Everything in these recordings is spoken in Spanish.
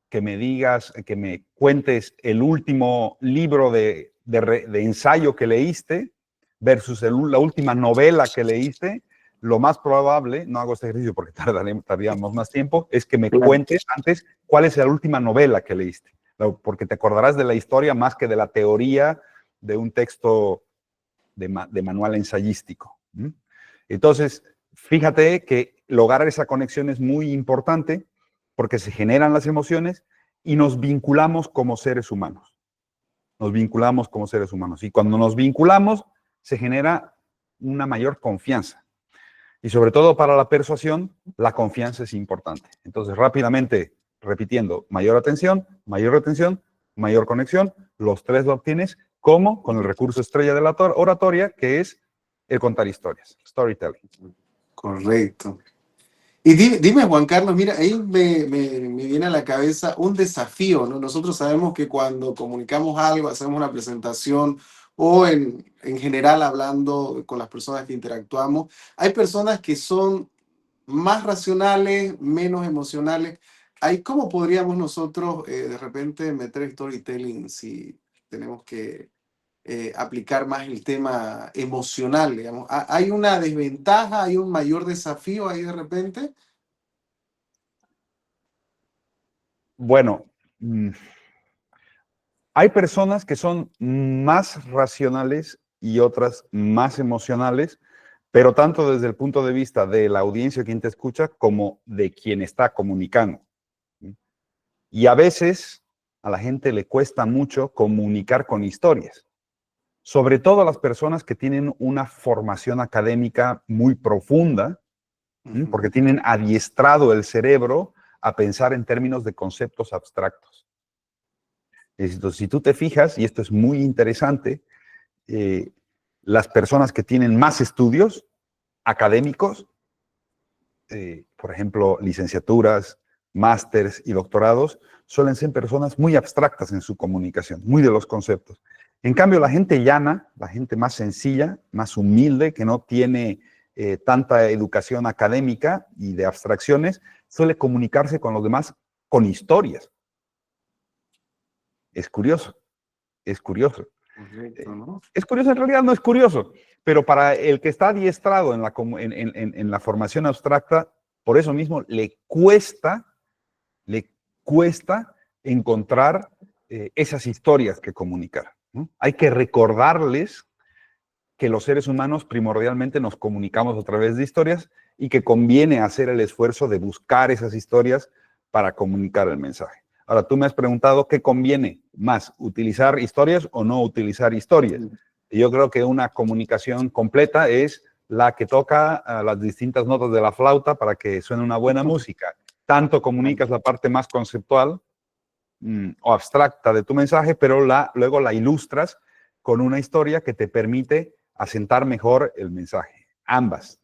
que me digas, que me cuentes el último libro de ensayo que leíste versus la última novela que leíste, lo más probable, no hago este ejercicio porque tardaríamos más tiempo, es que me cuentes antes cuál es la última novela que leíste, porque te acordarás de la historia más que de la teoría de un texto de manual ensayístico. Entonces, fíjate que lograr esa conexión es muy importante porque se generan las emociones y nos vinculamos como seres humanos. Nos vinculamos como seres humanos. Y cuando nos vinculamos, se genera una mayor confianza. Y sobre todo para la persuasión, la confianza es importante. Entonces, rápidamente, repitiendo, mayor atención, mayor retención, mayor conexión, los tres lo obtienes. ¿Cómo? Con el recurso estrella de la oratoria, que es el contar historias, storytelling. Correcto. Y dime, Juan Carlos, mira, ahí me viene a la cabeza un desafío, ¿no? Nosotros sabemos que cuando comunicamos algo, hacemos una presentación o en general hablando con las personas que interactuamos, hay personas que son más racionales, menos emocionales. ¿Cómo podríamos nosotros de repente meter storytelling si tenemos que aplicar más el tema emocional, digamos? ¿Hay una desventaja, hay un mayor desafío ahí de repente? Bueno, hay personas que son más racionales y otras más emocionales, pero tanto desde el punto de vista de la audiencia, quien te escucha, como de quien está comunicando. Y a veces a la gente le cuesta mucho comunicar con historias, sobre todo a las personas que tienen una formación académica muy profunda, porque tienen adiestrado el cerebro a pensar en términos de conceptos abstractos. Entonces, si tú te fijas, y esto es muy interesante, las personas que tienen más estudios académicos, por ejemplo, licenciaturas, másters y doctorados, suelen ser personas muy abstractas en su comunicación, muy de los conceptos. En cambio, la gente llana, la gente más sencilla, más humilde, que no tiene tanta educación académica y de abstracciones, suele comunicarse con los demás con historias. Es curioso, es curioso. Correcto, ¿no? Es curioso, en realidad no es curioso, pero para el que está adiestrado en la formación abstracta, por eso mismo le cuesta encontrar esas historias que comunicar, ¿no? Hay que recordarles que los seres humanos primordialmente nos comunicamos a través de historias y que conviene hacer el esfuerzo de buscar esas historias para comunicar el mensaje. Ahora, tú me has preguntado qué conviene más, utilizar historias o no utilizar historias. Y yo creo que una comunicación completa es la que toca las distintas notas de la flauta para que suene una buena música. Tanto comunicas la parte más conceptual o abstracta de tu mensaje, pero luego la ilustras con una historia que te permite asentar mejor el mensaje. Ambas.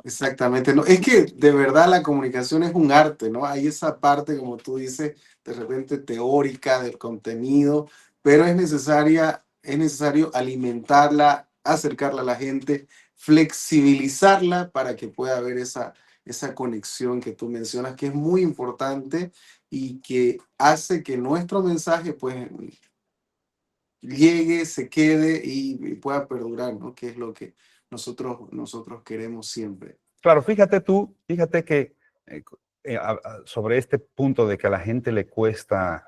Exactamente, ¿no? Es que de verdad la comunicación es un arte, ¿no? Hay esa parte, como tú dices, de repente teórica del contenido, pero es necesario alimentarla, acercarla a la gente, flexibilizarla para que pueda haber esa conexión que tú mencionas, que es muy importante y que hace que nuestro mensaje, pues, llegue, se quede y pueda perdurar, ¿no? Que es lo que nosotros queremos siempre. Claro, fíjate que sobre este punto de que a la gente le cuesta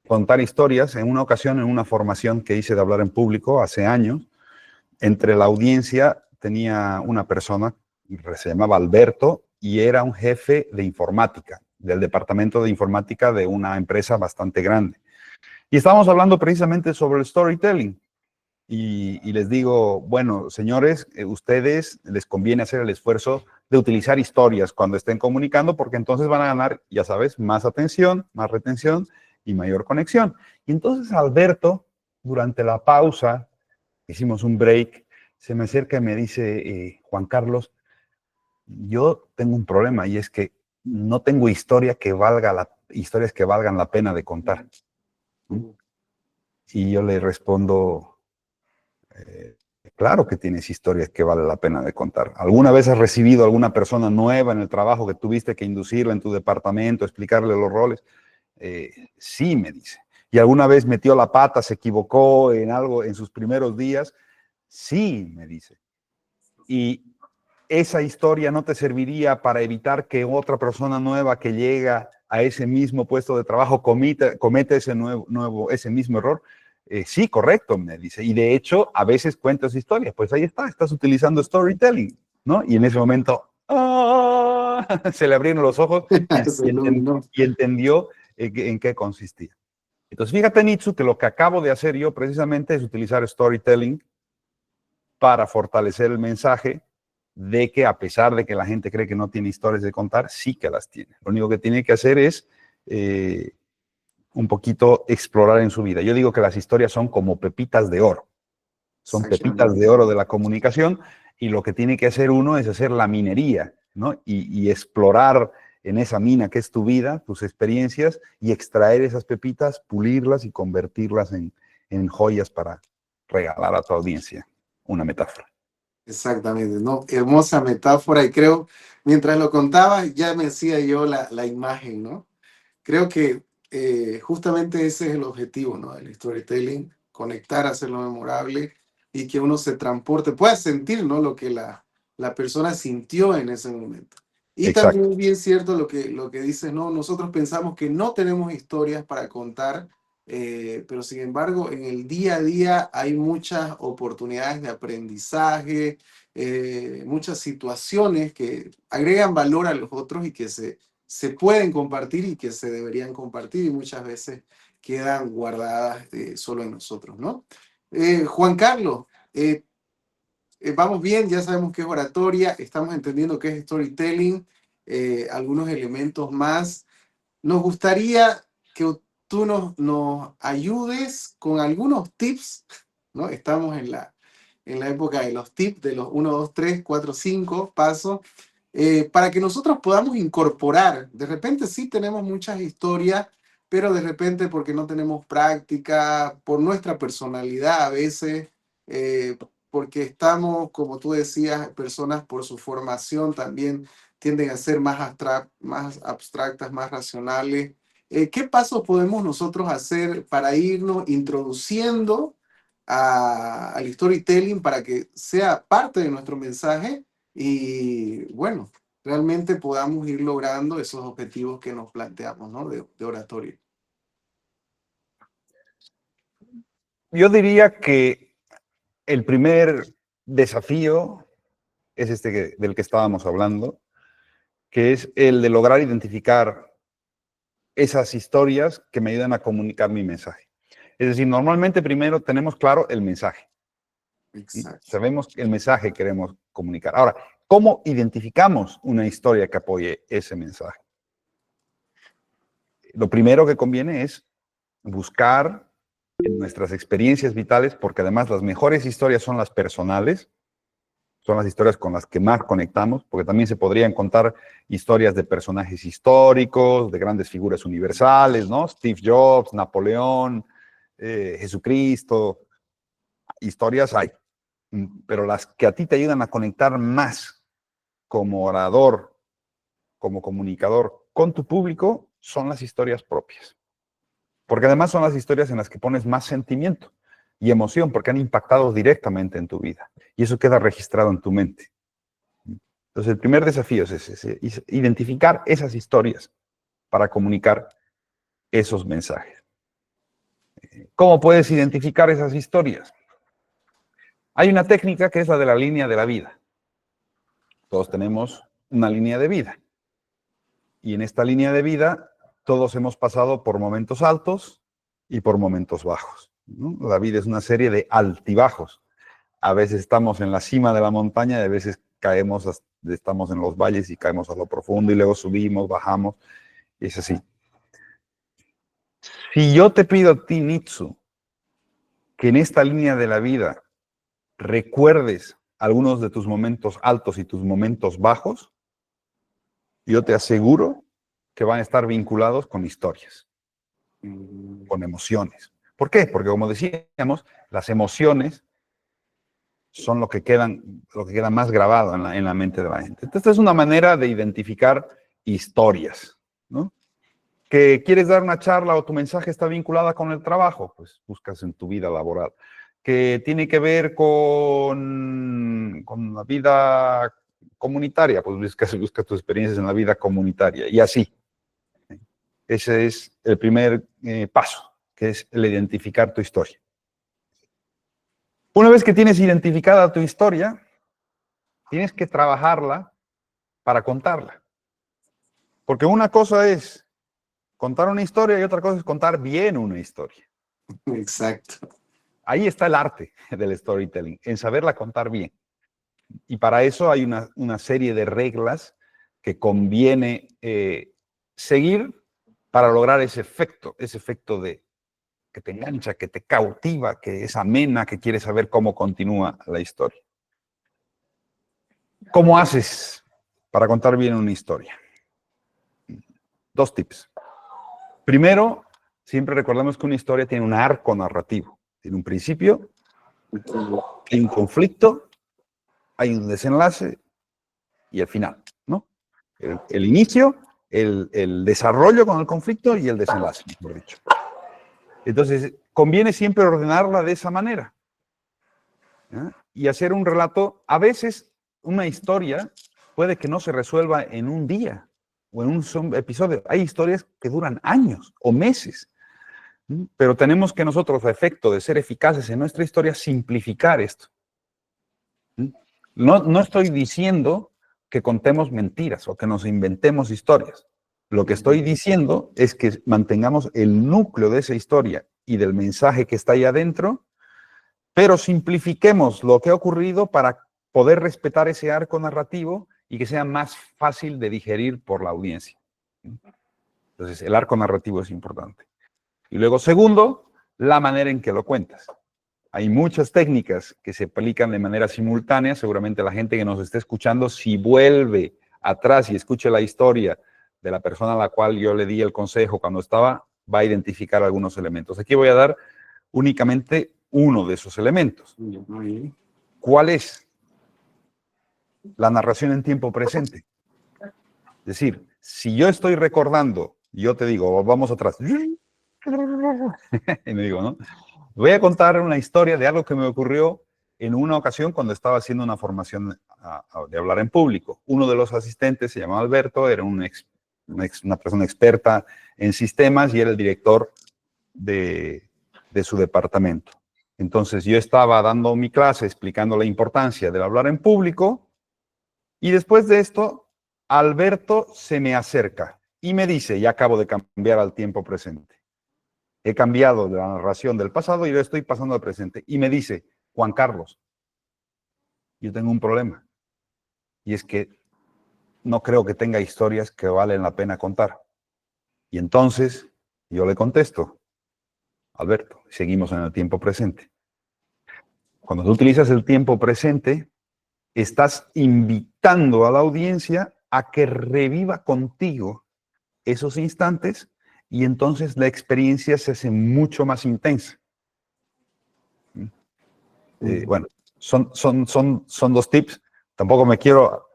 contar historias, en una ocasión, en una formación que hice de hablar en público hace años, entre la audiencia tenía una persona, se llamaba Alberto, y era un jefe de informática, del departamento de informática de una empresa bastante grande. Y estábamos hablando precisamente sobre el storytelling. Y les digo, bueno, señores, ustedes les conviene hacer el esfuerzo de utilizar historias cuando estén comunicando, porque entonces van a ganar, ya sabes, más atención, más retención y mayor conexión. Y entonces Alberto, durante la pausa, hicimos un break, se me acerca y me dice, Juan Carlos, yo tengo un problema y es que no tengo historias que valgan la pena de contar. Y yo le respondo, Claro que tienes historias que vale la pena de contar. ¿Alguna vez has recibido a alguna persona nueva en el trabajo que tuviste que inducirla en tu departamento, explicarle los roles? Sí, me dice. ¿Y alguna vez metió la pata, se equivocó en algo en sus primeros días? Sí, me dice. Y esa historia no te serviría para evitar que otra persona nueva que llega a ese mismo puesto de trabajo cometa ese mismo error. Sí, correcto, me dice. Y de hecho, a veces cuento esa historia. Pues ahí está, estás utilizando storytelling, ¿no? Y en ese momento, ¡ah! Se le abrieron los ojos Se iluminó. y entendió en qué consistía. Entonces, fíjate, Nitsu, que lo que acabo de hacer yo precisamente es utilizar storytelling para fortalecer el mensaje de que a pesar de que la gente cree que no tiene historias de contar, sí que las tiene. Lo único que tiene que hacer es un poquito explorar en su vida. Yo digo que las historias son como pepitas de oro. Son pepitas de Exactamente. oro de la comunicación y lo que tiene que hacer uno es hacer la minería, ¿no? Y explorar en esa mina que es tu vida, tus experiencias, y extraer esas pepitas, pulirlas y convertirlas en joyas para regalar a tu audiencia. Una metáfora. Exactamente, ¿no? Hermosa metáfora y creo, mientras lo contaba, ya me hacía yo la imagen, ¿no? Creo que justamente ese es el objetivo, ¿no? Del storytelling, conectar, hacerlo memorable y que uno se transporte, pueda sentir, ¿no? Lo que la persona sintió en ese momento. Y también Exacto, es bien cierto lo que dices, ¿no? Nosotros pensamos que no tenemos historias para contar, pero sin embargo, en el día a día hay muchas oportunidades de aprendizaje, muchas situaciones que agregan valor a los otros y que se pueden compartir y que se deberían compartir y muchas veces quedan guardadas solo en nosotros, ¿no? Juan Carlos, vamos bien, ya sabemos qué es oratoria, estamos entendiendo qué es storytelling, algunos elementos más. Nos gustaría que tú nos ayudes con algunos tips, ¿no? Estamos en la época de los tips, de los 1, 2, 3, 4, 5 pasos, para que nosotros podamos incorporar. De repente sí tenemos muchas historias, pero de repente porque no tenemos práctica, por nuestra personalidad a veces, eh, porque estamos, como tú decías, personas por su formación también tienden a ser más abstractas, más racionales. ¿Qué pasos podemos nosotros hacer para irnos introduciendo al storytelling para que sea parte de nuestro mensaje y, bueno, realmente podamos ir logrando esos objetivos que nos planteamos, ¿no? De oratoria. yo diría que el primer desafío es del que estábamos hablando, que es el de lograr identificar esas historias que me ayudan a comunicar mi mensaje. Es decir, normalmente primero tenemos claro el mensaje. ¿Sí? Exacto. Sabemos el mensaje que queremos comunicar. Ahora, ¿cómo identificamos una historia que apoye ese mensaje? Lo primero que conviene es buscar en nuestras experiencias vitales, porque además las mejores historias son las personales, son las historias con las que más conectamos, porque también se podrían contar historias de personajes históricos, de grandes figuras universales, ¿no? Steve Jobs, Napoleón, Jesucristo, historias hay, pero las que a ti te ayudan a conectar más como orador, como comunicador con tu público, son las historias propias. Porque además son las historias en las que pones más sentimiento y emoción, porque han impactado directamente en tu vida. Y eso queda registrado en tu mente. Entonces, el primer desafío es ese, es identificar esas historias para comunicar esos mensajes. ¿Cómo puedes identificar esas historias? Hay una técnica que es la de la línea de la vida. Todos tenemos una línea de vida. Y en esta línea de vida, todos hemos pasado por momentos altos y por momentos bajos, ¿no? La vida es una serie de altibajos. A veces estamos en la cima de la montaña y a veces estamos en los valles y caemos a lo profundo y luego subimos, bajamos. Y es así. Si yo te pido a ti, Nitsu, que en esta línea de la vida recuerdes algunos de tus momentos altos y tus momentos bajos, yo te aseguro que van a estar vinculados con historias, Mm, con emociones. ¿Por qué? Porque como decíamos, las emociones son lo que queda más grabado en la mente de la gente. Entonces, esta es una manera de identificar historias, ¿no? Que quieres dar una charla o tu mensaje está vinculada con el trabajo, pues buscas en tu vida laboral. Que tiene que ver con la vida comunitaria, pues buscas tus experiencias en la vida comunitaria y así. Ese es el primer paso, que es el identificar tu historia. Una vez que tienes identificada tu historia, tienes que trabajarla para contarla. Porque una cosa es contar una historia y otra cosa es contar bien una historia. Exacto. Ahí está el arte del storytelling, en saberla contar bien. Y para eso hay una serie de reglas que conviene seguir para lograr ese efecto de que te engancha, que te cautiva, que es amena, que quieres saber cómo continúa la historia. ¿Cómo haces para contar bien una historia? 2 tips. Primero, siempre recordamos que una historia tiene un arco narrativo. Tiene un principio, hay un conflicto, hay un desenlace y el final, ¿no? El inicio, el desarrollo con el conflicto y el desenlace, mejor dicho. Entonces, conviene siempre ordenarla de esa manera, ¿eh? Y hacer un relato. A veces, una historia puede que no se resuelva en un día o en un episodio. Hay historias que duran años o meses, ¿sí? Pero tenemos que nosotros, a efecto de ser eficaces en nuestra historia, simplificar esto. ¿Sí? No estoy diciendo que contemos mentiras o que nos inventemos historias. Lo que estoy diciendo es que mantengamos el núcleo de esa historia y del mensaje que está ahí adentro, pero simplifiquemos lo que ha ocurrido para poder respetar ese arco narrativo y que sea más fácil de digerir por la audiencia. Entonces, el arco narrativo es importante. Y luego, segundo, la manera en que lo cuentas. Hay muchas técnicas que se aplican de manera simultánea. Seguramente la gente que nos esté escuchando, si vuelve atrás y escuche la historia de la persona a la cual yo le di el consejo cuando estaba, va a identificar algunos elementos. Aquí voy a dar únicamente uno de esos elementos. ¿Cuál es? La narración en tiempo presente. Es decir, si yo estoy recordando, yo te digo, vamos atrás, y me digo, ¿no? Voy a contar una historia de algo que me ocurrió en una ocasión cuando estaba haciendo una formación de hablar en público. Uno de los asistentes se llamaba Alberto, era una persona experta en sistemas y era el director de su departamento. Entonces yo estaba dando mi clase explicando la importancia del hablar en público y después de esto, Alberto se me acerca y me dice, ya acabo de cambiar al tiempo presente. He cambiado de la narración del pasado y lo estoy pasando al presente. Y me dice, Juan Carlos, yo tengo un problema. Y es que no creo que tenga historias que valen la pena contar. Y entonces yo le contesto, Alberto, seguimos en el tiempo presente. Cuando tú utilizas el tiempo presente, estás invitando a la audiencia a que reviva contigo esos instantes y entonces la experiencia se hace mucho más intensa. Bueno, son 2 tips. Tampoco me quiero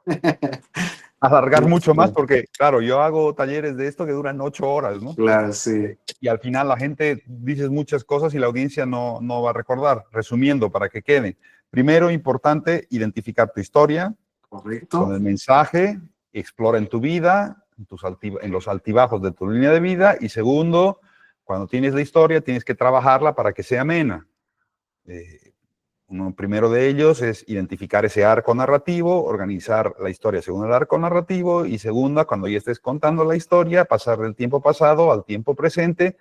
alargar mucho más porque, claro, yo hago talleres de esto que duran 8 horas, ¿no? Claro, sí. Y al final la gente dice muchas cosas y la audiencia no va a recordar. Resumiendo, para que quede. Primero, importante, identificar tu historia. Correcto. Con el mensaje, explora en tu vida, en los altibajos de tu línea de vida. Y segundo, cuando tienes la historia, tienes que trabajarla para que sea amena. Uno primero de ellos es identificar ese arco narrativo, organizar la historia según el arco narrativo, y segunda, cuando ya estés contando la historia, pasar del tiempo pasado al tiempo presente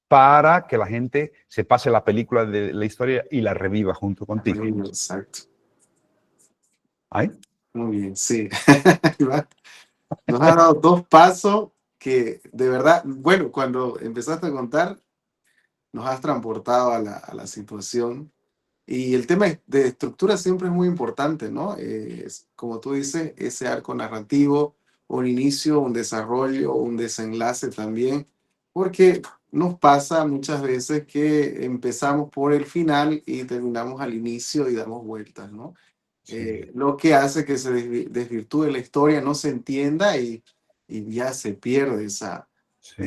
para que la gente se pase la película de la historia y la reviva junto contigo. Exacto. ¿Ahí? Muy bien, sí. Nos ha dado 2 pasos que de verdad, bueno, cuando empezaste a contar, nos has transportado a la situación. Y el tema de estructura siempre es muy importante, ¿no? Como tú dices, ese arco narrativo, un inicio, un desarrollo, un desenlace también, porque nos pasa muchas veces que empezamos por el final y terminamos al inicio y damos vueltas, ¿no? Sí, Lo que hace que se desvirtúe la historia, no se entienda y ya se pierde esa sí.